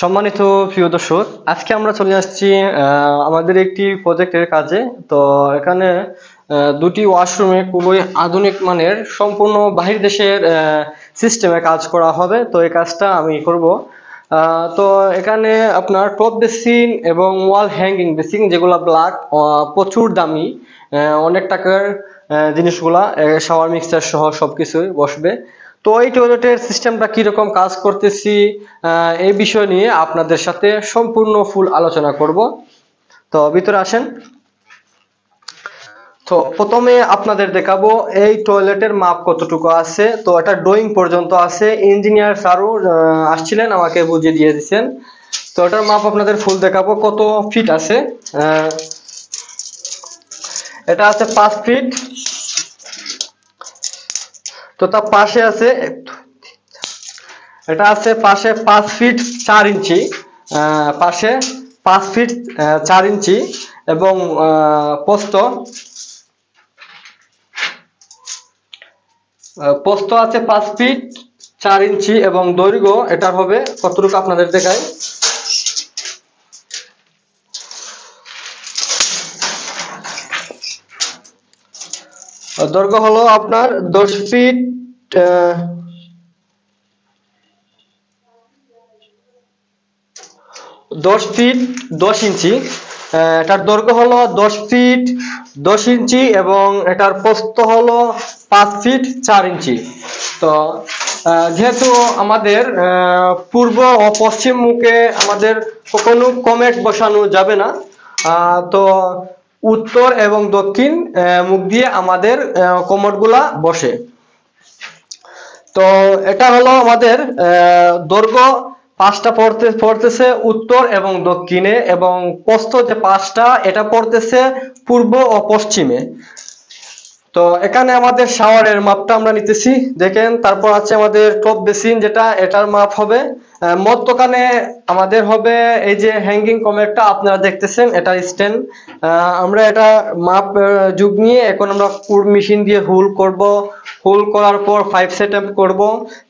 সম্মানিত প্রিয় দর্শক, আজকে আমরা চলে আসছি আমাদের একটি প্রজেক্টের কাজে। তো এখানে দুটি ওয়াশরুমে খুবই আধুনিক মানের সম্পূর্ণ বাহির দেশের সিস্টেমে কাজ করা হবে। তো এই কাজটা আমি করব। তো এখানে আপনার টপ বেসিন এবং ওয়াল হ্যাঙ্গিং বেসিন, যেগুলো ব্ল্যাক, প্রচুর দামি, অনেক টাকার জিনিসগুলা, শাওয়ার মিক্সার সহ সবকিছুই বসবে। তো এই টয়লেটের সিস্টেমটা কিরকম কাজ করতেছি এই বিষয় নিয়ে আপনাদের সাথে সম্পূর্ণ ফুল আলোচনা করব। তো ভিতরে আসেন। তো প্রথমে আপনাদের দেখাবো এই টয়লেটের মাপ কতটুকু আছে। তো এটা ড্রয়িং পর্যন্ত আছে, ইঞ্জিনিয়ার স্যারও আসছিলেন, আমাকে বুঝিয়ে দিয়ে দিচ্ছেন। তো এটার মাপ আপনাদের ফুল দেখাবো কত ফিট আছে। এটা আছে 5 ফিট। তো তার পাশে আছে, এটা আছে পাশে 5 ফিট 4 ইঞ্চি, পাশে 5 ফিট 4 ইঞ্চি এবং পোস্ত আছে 5 ফিট 4 ইঞ্চি এবং দৈর্ঘ্য এটার হবে কতটুকু আপনাদের দেখাই। দৈর্ঘ্য হলো আপনার 10 ফিট 10 ইঞ্চি। এটার দৈর্ঘ্য হলো 10 ফিট 10 ইঞ্চি এবং এটার প্রস্থ হলো 5 ফিট 4 ইঞ্চি। তো যেহেতু আমাদের পূর্ব ও পশ্চিম মুখে আমাদের কোনো কমেট বসানো যাবে না, তো উত্তর এবং দক্ষিণ মুখ দিয়ে আমাদের কমোডগুলা বসে। তো এটা হলো আমাদের দৈর্ঘ্য 5টা পড়তেছে উত্তর এবং দক্ষিণে, এবং প্রস্থ যে 5টা এটা পড়তেছে পূর্ব ও পশ্চিমে। তো এখানে আমাদের শাওয়ারের মাপটা আমরা নিতেছি, দেখেন। তারপর আছে আমাদের টপ বেসিন, যেটা এটার মাপ হবে মধ্যখানে আমাদের হবে এই যে হ্যাঙ্গিং কমেটটা আপনারা দেখতেছেন, এটা স্ট্যান্ড। আমরা এটা মাপ যুগ নিয়ে এখন আমরা মেশিন দিয়ে হুল করব। হুল করার পর 5 সেট আপ করব।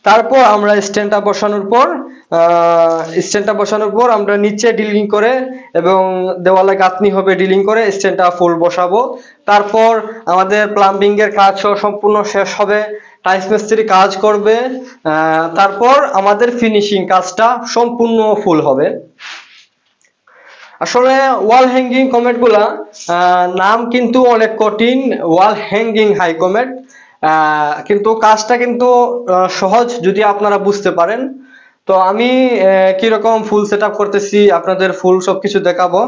তারপর আমরা স্ট্যান্ডটা বসানোর পর আমরা নিচে ড্রিলিং করে এবং দেওয়ালে গাঁথনি হবে, ড্রিলিং করে স্ট্যান্ডটা ফুল বসাবো। তারপর আমাদের প্লাম্বিং এর কাজ সম্পূর্ণ শেষ হবে, টাইলস মিস্ত্রি কাজ করবে। তারপর আমাদের ফিনিশিং কাজটা সম্পূর্ণ ফুল হবে। আসলে ওয়াল হ্যাঙ্গিং কমেট গুলা নাম কিন্তু অনেক কঠিন, ওয়াল হ্যাঙ্গিং হাই কমেট, কিন্তু কাজটা কিন্তু সহজ যদি আপনারা বুঝতে পারেন। তো আমি কিরকম ফুল সেট আপ করতেছি আপনাদের ফুল সবকিছু দেখাবো।